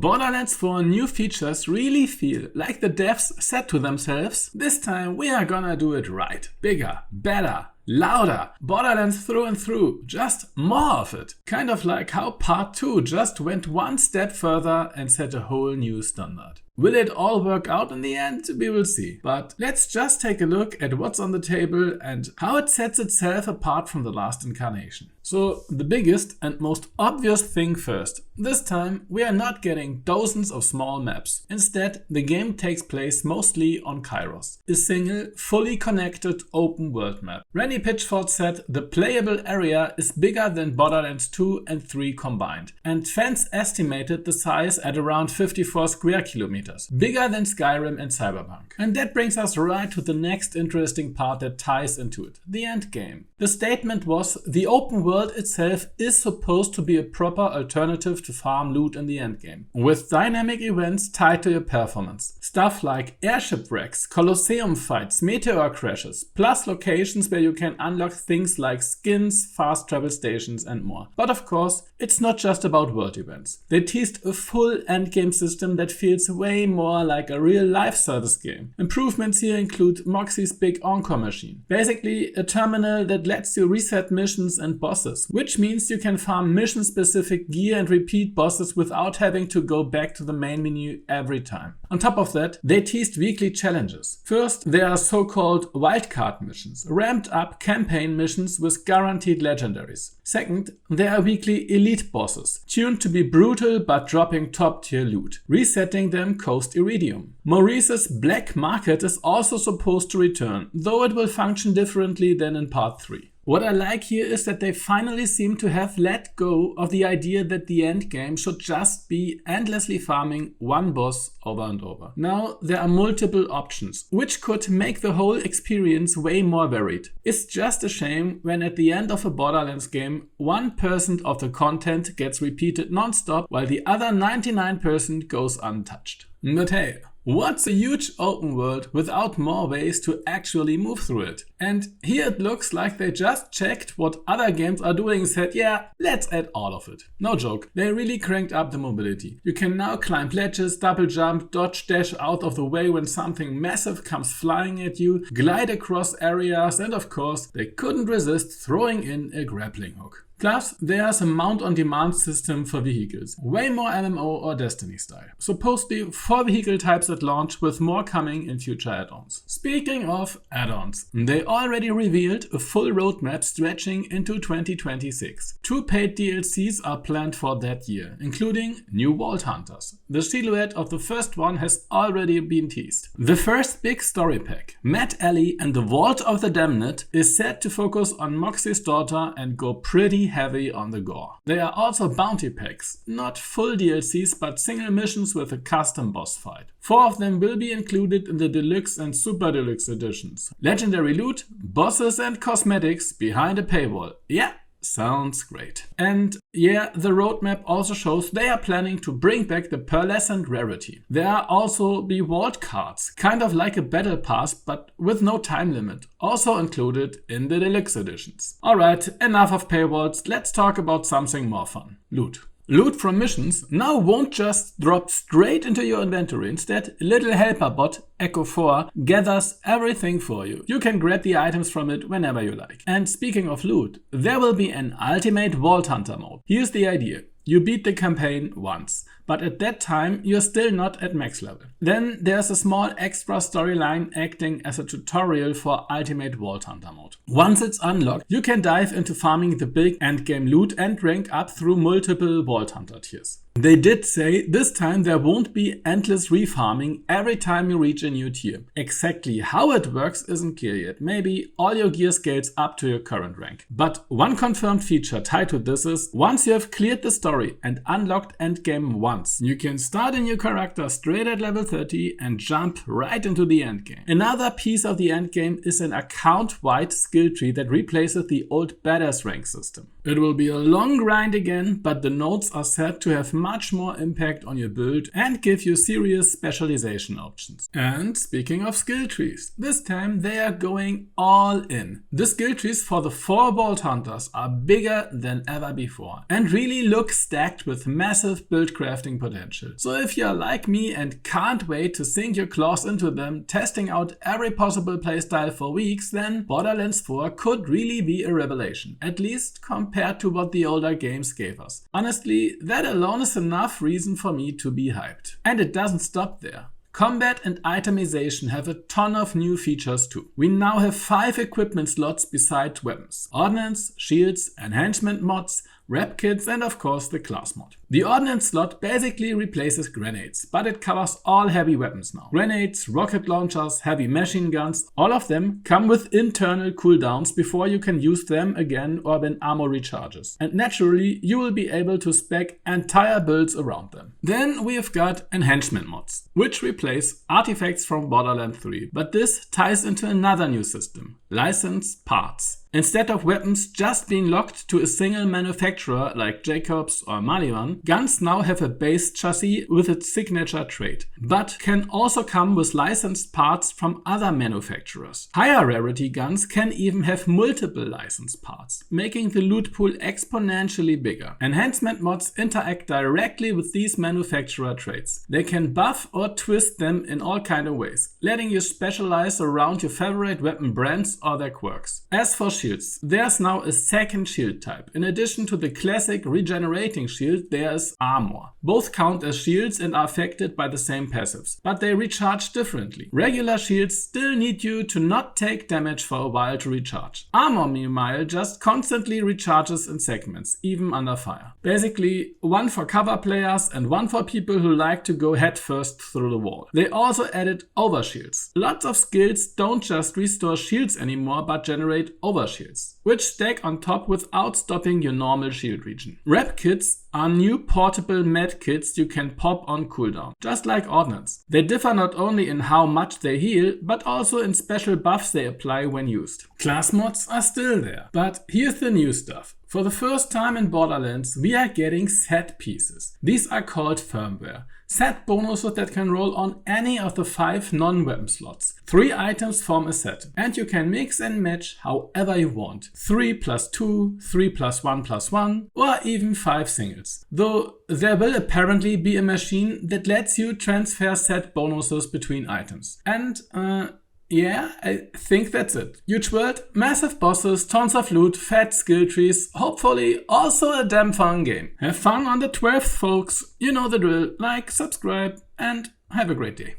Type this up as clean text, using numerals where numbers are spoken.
Borderlands 4 new features really feel like the devs said to themselves, this time we are gonna do it right. Bigger, better, louder. Borderlands through and through, just more of it. Kind of like how part 2 just went one step further and set a whole new standard. Will it all work out in the end? We will see. But let's just take a look at what's on the table and how it sets itself apart from the last incarnation. So the biggest and most obvious thing first. This time we are not getting dozens of small maps. Instead, the game takes place mostly on Kairos, a single, fully connected open world map. Randy Pitchford said the playable area is bigger than Borderlands 2 and 3 combined, and fans estimated the size at around 54 square kilometers, bigger than Skyrim and Cyberpunk. And that brings us right to the next interesting part that ties into it, the end game. The statement was the open world itself is supposed to be a proper alternative to farm loot in the endgame, with dynamic events tied to your performance. Stuff like airship wrecks, Colosseum fights, meteor crashes, plus locations where you can unlock things like skins, fast travel stations and more. But of course, it's not just about world events. They teased a full endgame system that feels way more like a real life service game. Improvements here include Moxie's big encore machine, basically a terminal that lets you reset missions and bosses, which means you can farm mission specific gear and repeat bosses without having to go back to the main menu every time. On top of that, they teased weekly challenges. First, there are so-called wildcard missions, ramped up campaign missions with guaranteed legendaries. Second, there are weekly elite bosses, tuned to be brutal but dropping top tier loot. Resetting them cost iridium. Maurice's black market is also supposed to return, though it will function differently than in part 3. What I like here is that they finally seem to have let go of the idea that the endgame should just be endlessly farming one boss over and over. Now there are multiple options, which could make the whole experience way more varied. It's just a shame when at the end of a Borderlands game, 1% of the content gets repeated non-stop while the other 99% goes untouched. But hey, what's a huge open world without more ways to actually move through it? And here it looks like they just checked what other games are doing and said, yeah, let's add all of it. No joke, they really cranked up the mobility. You can now climb ledges, double jump, dodge, dash out of the way when something massive comes flying at you, glide across areas, and of course, they couldn't resist throwing in a grappling hook. Plus, there's a mount-on-demand system for vehicles, way more MMO or Destiny style. Supposedly 4 vehicle types at launch with more coming in future add-ons. Speaking of add-ons, they already revealed a full roadmap stretching into 2026. 2 paid DLCs are planned for that year, including new Vault Hunters. The silhouette of the first one has already been teased. The first big story pack, Mad Alley and the Vault of the Damned, is set to focus on Moxie's daughter and go pretty heavy on the gore. There are also bounty packs, not full DLCs but single missions with a custom boss fight. 4 of them will be included in the Deluxe and Super Deluxe editions. Legendary loot, bosses and cosmetics behind a paywall. Yeah, sounds great. And yeah, the roadmap also shows they are planning to bring back the pearlescent rarity. There are also the vault cards, kind of like a battle pass but with no time limit, also included in the deluxe editions. Alright, enough of paywalls, let's talk about something more fun. Loot. Loot from missions now won't just drop straight into your inventory. Instead, a little helper bot, Echo 4, gathers everything for you. You can grab the items from it whenever you like. And speaking of loot, there will be an ultimate Vault Hunter mode. Here's the idea. You beat the campaign once, but at that time you're still not at max level. Then there's a small extra storyline acting as a tutorial for Ultimate Vault Hunter mode. Once it's unlocked, you can dive into farming the big endgame loot and rank up through multiple Vault Hunter tiers. They did say this time there won't be endless refarming every time you reach a new tier. Exactly how it works isn't clear yet. Maybe all your gear scales up to your current rank. But one confirmed feature tied to this is, once you have cleared the story and unlocked endgame once, you can start a new character straight at level 30 and jump right into the endgame. Another piece of the endgame is an account-wide skill tree that replaces the old badass rank system. It will be a long grind again, but the nodes are said to have much much more impact on your build and give you serious specialization options. And speaking of skill trees, this time they are going all in. The skill trees for the 4 Bolt Hunters are bigger than ever before and really look stacked with massive build crafting potential. So if you're like me and can't wait to sink your claws into them, testing out every possible playstyle for weeks, then Borderlands 4 could really be a revelation, at least compared to what the older games gave us. Honestly, that alone is enough reason for me to be hyped. And it doesn't stop there. Combat and itemization have a ton of new features too. We now have 5 equipment slots besides weapons: ordnance, shields, enhancement mods, rep kits, and of course the class mod. The ordnance slot basically replaces grenades, but it covers all heavy weapons now. Grenades, rocket launchers, heavy machine guns, all of them come with internal cooldowns before you can use them again or when ammo recharges. And naturally, you will be able to spec entire builds around them. Then we have got enhancement mods, which replace artifacts from Borderlands 3, but this ties into another new system: licensed parts. Instead of weapons just being locked to a single manufacturer like Jacobs or Maliwan, guns now have a base chassis with its signature trait, but can also come with licensed parts from other manufacturers. Higher rarity guns can even have multiple licensed parts, making the loot pool exponentially bigger. Enhancement mods interact directly with these manufacturer traits. They can buff or twist them in all kinds of ways, letting you specialize around your favorite weapon brands or their quirks. As for shields, there's now a second shield type. In addition to the classic regenerating shield, there's armor. Both count as shields and are affected by the same passives, but they recharge differently. Regular shields still need you to not take damage for a while to recharge. Armor, meanwhile, just constantly recharges in segments, even under fire. Basically, one for cover players and one for people who like to go headfirst through the wall. They also added overshields. Lots of skills don't just restore shields anymore, but generate overshields, which stack on top without stopping your normal shield regen. Rep kits are new portable med kits you can pop on cooldown, just like ordnance. They differ not only in how much they heal, but also in special buffs they apply when used. Class mods are still there, but here's the new stuff. For the first time in Borderlands, we are getting set pieces. These are called firmware. Set bonuses that can roll on any of the 5 non-weapon slots. 3 items form a set, and you can mix and match however you want. 3 plus 2, 3 plus 1 plus 1, or even 5 singles. Though there will apparently be a machine that lets you transfer set bonuses between items. And yeah, I think that's it. Huge world, massive bosses, tons of loot, fat skill trees, hopefully also a damn fun game. Have fun on the 12th, folks. You know the drill. Like, subscribe, and have a great day.